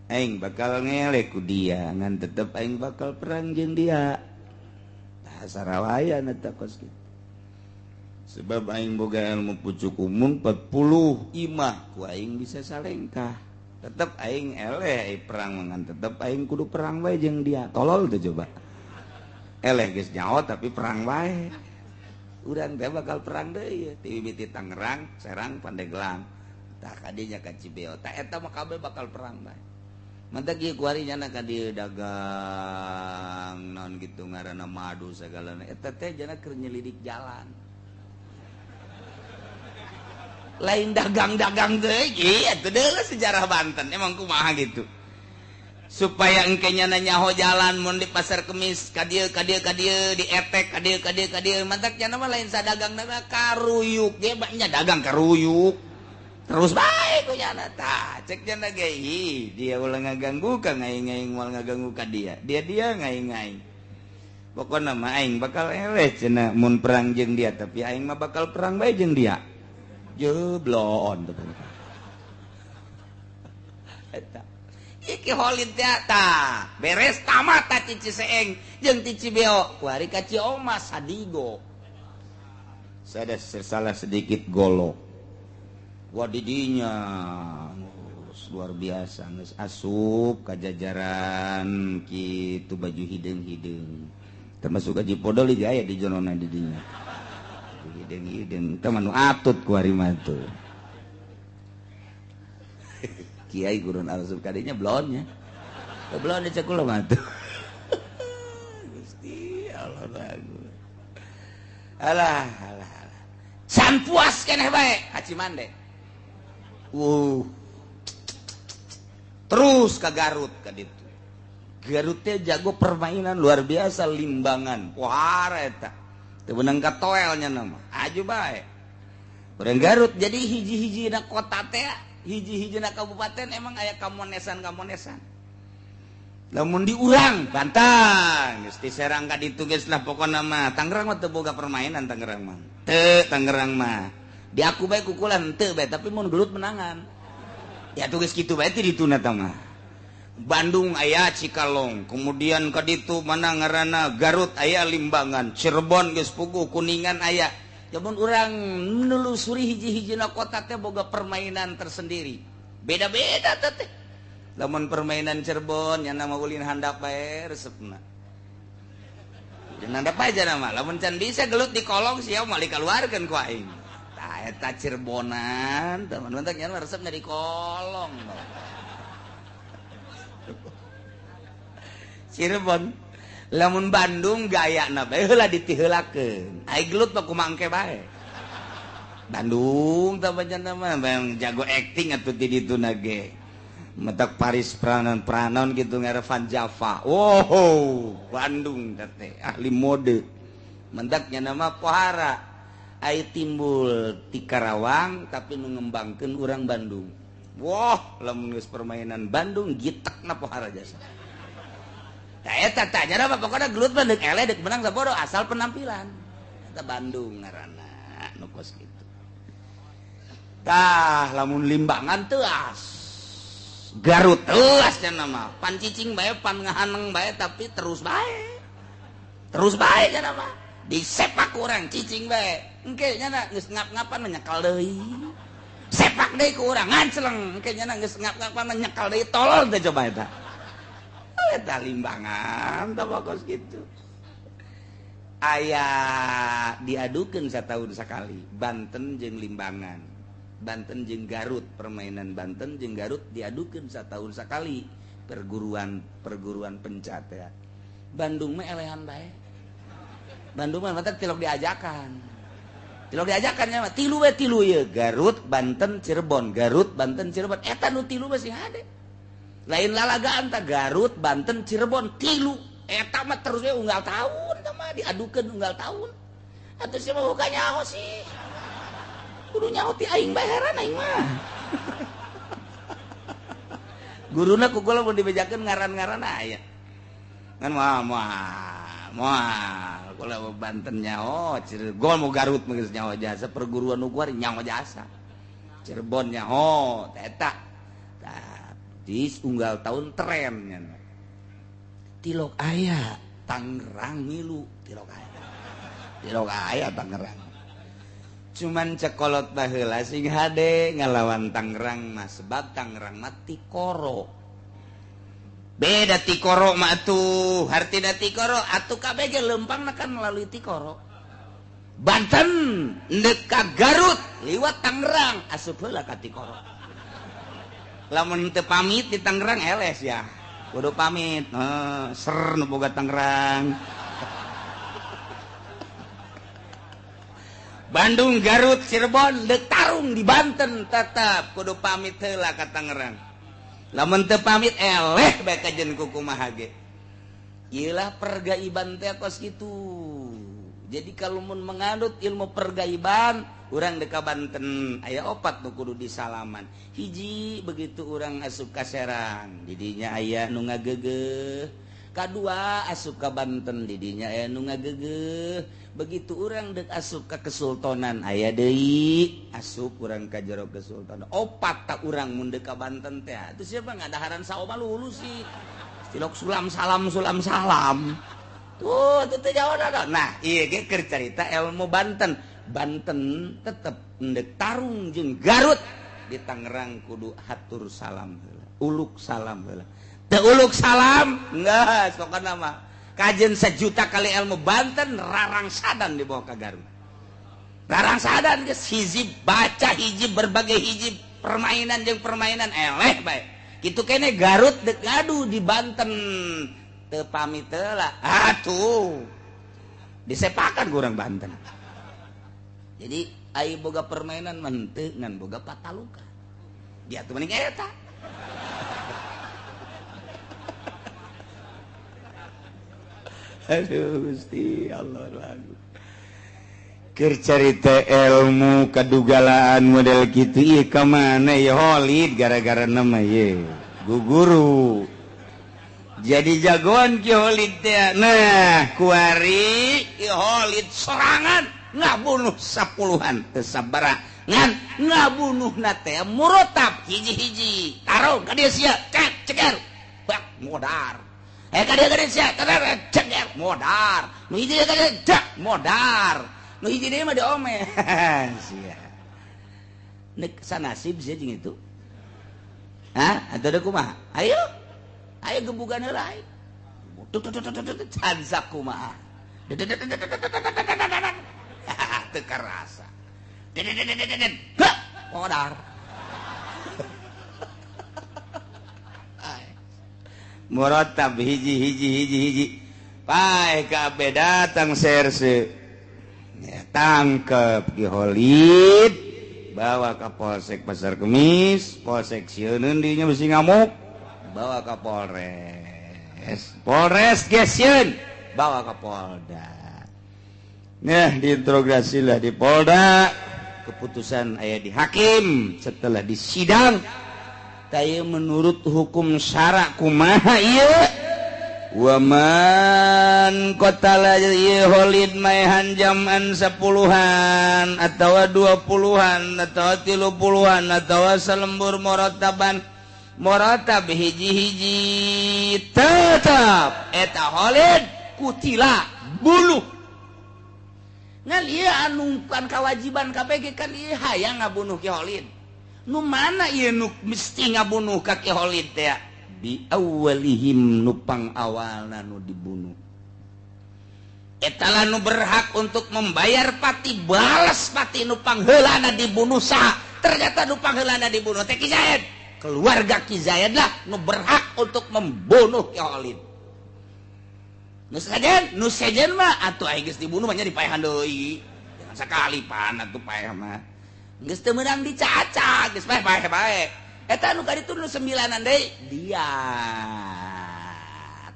A: aing bakal ngelek ku dia ngan tetep aing bakal perang jeung dia bahasa Rawayan eta kos kitu sebab aing boga ilmu pucuk umun 40 imah ku aing bisa salengkah tetep aing eleh perang mangan tetep aing kudu perang wae jeung dia tolol teh coba eleh geus nyaho tapi perang wae urang teh bakal perang deui ti mimiti Tangerang Serang Pandeglang tah kadinya ka Cibeo tah eta mah kabeh bakal perang bae mantap kieu kuari nyana ka dieu dagang naon kitu ngaranna madu sagalana eta teh jana keur nyelidik jalan lain dagang-dagang deui ieu teh deuleu sejarah Banten emang kumaha gitu supaya engke nyana nyaho jalan mun di pasar Kemis ka dieu di etek ka dieu mantap cenah mah lain sadagangna karuyuk ge nya dagang karuyuk terus bae ku nyana tah cek cenah ge dia ulah ngaganggu ka ngaing-ngaing moal ngaganggu ka dia ngaing-ngaing pokona mah aing bakal eleh cenah mun perang jeung dia tapi aing mah bakal perang bae jeung dia jeblon eta Ki Holid teh beres tamat ti Ciseeng jeung ti Cibeo kuari ka Ciamas Sadigo sada salah sedikit golok wadidinya luar biasa geus asup ka jajaran kitu baju hideung-hideung termasuk Haji Podol aya di jonona di dinya hideung-hideung teh manu atut ku ari mah tuh Kiai gurun asup ka dinya blonnya blon cek kula mah tuh Gusti Allah ragu alah san puas keneh bae Haji Mande terus ke Garut ka ditu Garut teh jago permainan luar biasa limbangan pohara eta teu beunang ka toelnya nama aju bae urang Garut jadi hiji-hijina kota teh hiji-hijina kabupaten emang aya kamonesan lamun di urang Bantang geus diserang ka ditu geus lah pokona mah Tangerang mah teu boga permainan Tangerang mah Tangerang mah di aku bae kukulan teu bae tapi mun gelut menangan ya tugas kitu bae ti dituna tah mah Bandung aya Cikalong kemudian ka ditu mana ngaranna Garut aya Limbangan Cirebon geus puguh Kuningan aya ya mun urang nelusuri hiji-hijina kota teh boga permainan tersendiri beda-beda teh lamun permainan Cirebon nya nama ulin handap bae resepna handap aja nama lamun can bisa gelut di kolong sia mah dikaluarkeun ku aing eta Cirebonan teman-teman teh nya resepna di kolong Cirebon lamun Bandung gayana bae heula ditiheulakeun ai gelut mah kumaha engke bae Bandung tah panjenengan mah jago acting atuh di ditu na ge metak Paris peranan gitu ngarevan Java Bandung teh ahli mode mentaknya nama pohara ai timbul ti Karawang tapi nu ngembangkeun urang Bandung lamun geus permainan Bandung gitekna pohara jasa tah eta tah nya mah pokona gelut mah deuk ele deuk menang saboro asal penampilan eta Bandung ngaranna nu kos kitu tah lamun Limbangan teu Garut telas nya nama pan cicing bae pan ngahaneng bae tapi terus bae nya nama disepak urang cicing bae engke nya geus ngap-ngapan nyekal deui sepak deui ku urang ngancleng engke nya geus ngap-ngapan nyekal deui tolol teh coba eta Limbangan tah pokos kitu aya diadukeun satahun sakali Banten jeung Limbangan Banten jeung Garut permainan Banten jeung Garut diadukeun satahun sakali perguruan pencat ya Bandung mah elehan bae Bandung mah mata tilok diajakan nya mah tilu ye Garut Banten Cirebon Garut Banten Cirebon eta nu tilu mah sing hade lain lalagaan tah Garut Banten Cirebon tilu eta mah terus we unggal tahun tah mah diadukeun unggal tahun atuh sia mah buka nyaho sih kudu nyaho ti aing bae heran aing mah guruna ku kula mun dibejakeun ngaran-ngaran aya kan moal kula Banten nyaho Cirebon mau Garut mah geus nyaho jasa perguruan nu kuari nyaho jasa Cirebon nyaho eta tah di unggal tahun tren nya tilok aya Tangerang ngilu tilok aya Tangerang cuman cekolot baheula sing hade ngalawan Tangerang mah sebab Tangerang mah tikoro beda tikoro mah atuh hartina tikoro atuh kabeh ge leumpangna kan melalui tikoro Banten neuk ka Garut liwat Tangerang asup heula ka tikoro lamun teu pamit di Tangerang eles ya kudu pamit ser nu boga Tangerang Bandung Garut Cirebon deuk tarung di Banten tetep kudu pamit heula ka Tangerang lamun teu pamit eleh bae kajen ku kumaha ge ieu lah pergaiban teh kos kitu jadi kalau mun menganut ilmu pergaiban urang deuk ka Banten aya 4 nu kudu disalaman hiji begitu urang asup ka Serang di dinya aya nu ngageugeuh kadua asup ka Banten di dinya aya nu ngageugeuh begitu urang deuk asup ka Kesultanan aya deui asup urang ka jero Kesultanan 4 tak urang mun deuk ka Banten teh atuh siapa ngadaharan saoma lulu sih tilok sulam salam tuh teu jauh nah ieu ge keur carita ilmu Banten tetep deuk tarung jeung Garut di Tangerang kudu hatur salam heula uluk salam heula teu uluk salam enggak sok nama kajen 1 juta kali ilmu Banten rarang sadan dibawa ka Garut rarang sadan geus hiji baca hiji berbagai hiji permainan jeung permainan eleh bae kitu kene Garut dek ngadu di Banten teu pamit heula atuh disepakan ku urang Banten jadi ai boga permainan menteu ngan boga pataluka dia tuh mending eta aduh Gusti Allah lagu keur carita ilmu kadugalaan model kitu ieu ka mana ya Holid gara-gara nama ye guguru jadi jagoan ki Holid teh nah kuari ki Holid sorangan ngabunuh 10-an teu sabaraha ngan ngabunuhna teh murotab hiji-hiji tarung ka dieu sia ceker bak modar kada sia ceker modar nu hiji kada dak modar nu hiji deui mah diome sia nek sanasib sia jeung itu atuh da kumaha ayo gebugan heula ayo tut cansak kumaha teu karasa modar murotab hiji pae kabeh datang serse ya, tangkep ki Holid bawa ke Polsek Pasar Kemis Polsek sieun dinya besi ngamuk bawa ke Polres gesieun bawa ke Polda nah diinterogasi lah di Polda keputusan aya di hakim setelah disidang taya menurut hukum syara kumaha ieu wa man qatala Holid maehan jam'an 10-an atawa 20-an atawa 30-an atawa salembur muratab hiji-hiji tetap eta Holid kutila buluh ngan ieu anu kan kewajiban KPG kan ieu hayang ngabunuh ki Holid nu mana ieu nu mesti ngabunuh ka ki Holid teh bi awalihim nupang awalna nu dibunuh eta lah nu berhak untuk membayar pati balas pati nupang heulana dibunuh saha ternyata nupang heulana dibunuh teh Ki Zayed keluarga Ki Zayed lah nu berhak untuk membunuh ki Holid nu sejen mah atuh aya geus dibunuh mah nya dipaehan deui jangan sakali pan atuh paeh mah geus teu meunang dicaca geus bae eta nu kaditu nu 9an deui diat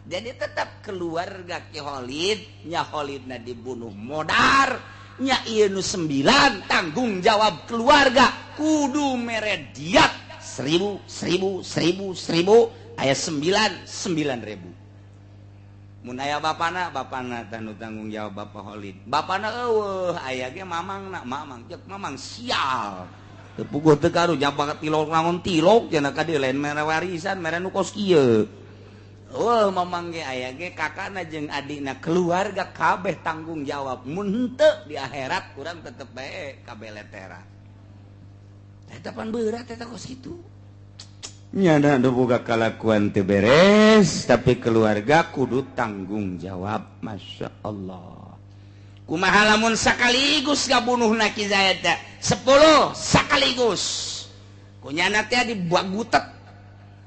A: jadi tetap keluarga ki Holid nya Holidna dibunuh modar nya ieu nu 9 tanggung jawab keluarga kudu mere diat 1000 aya 9.000 mun aya bapana tanu tanggung jawab Bapak Holid bapana eueuh aya ge mamang cek mamang sial teu puguh teu karu jabat tilok naon tilok cenah ka dieu lain mere warisan mere nu kos kieu mamang ge aya ge kakana jeung adina keluarga kabeh tanggung jawab mun henteu di akhirat urang tetep bae kabeleteran eta pan berat eta kos kitu nyana anu boga kalakuan teu beres tapi keluarga kudu tanggung jawab Masya Allah kumaha lamun sakaligus ngabunuhna Ki Zayed teh 10 sakaligus kunyana teh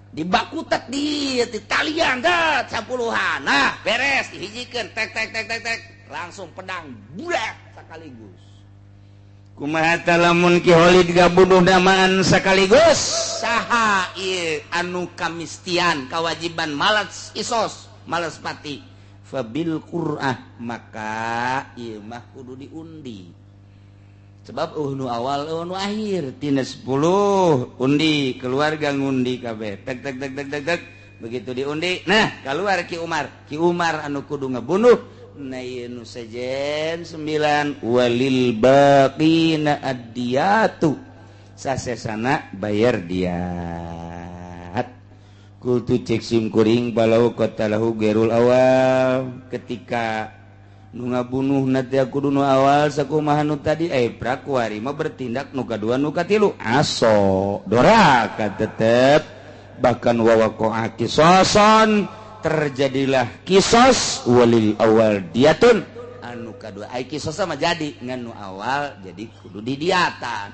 A: dibakutet di talian dah 10-an nah beres dihijikeun tek langsung pedang budak sakaligus kumaha lamun Ki Holid gabunuh damaan sakaligus saha ieu anu kamistian kawajiban malas isos malas pati fabil qur'ah maka ieu mah kudu diundi sebab nu awal nu akhir tina 10 undi keluarga ngundi kabeh tek begitu diundi nah keluar Ki Umar anu kudu ngabunuh na ieu nu sejen 9 walil baqina ad-diyatu sasesana bayar diat kultu cek sim kuring balau qatalahu gairul awal ketika nu ngabunuh nanti aku nu awal sakumaha nu tadi prakuari mah bertindak nu kadua nu katilu aso doraka tetep bahkan wawaqa'a qisason terjadilah kisos walil awal diatun anu kadua kisos sama jadi ngan nu awal jadi kudu didiatan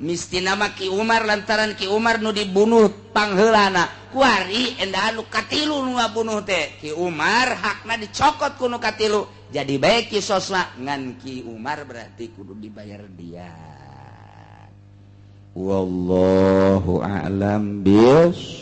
A: mistina mah Ki Umar lantaran Ki Umar nu dibunuh pangheulana kuari endah anu katilu nu ngabunuh teh Ki Umar hakna dicokot ku nu katilu jadi bae kisosna ngan Ki Umar berarti kudu dibayar dia wallahu a'lam bis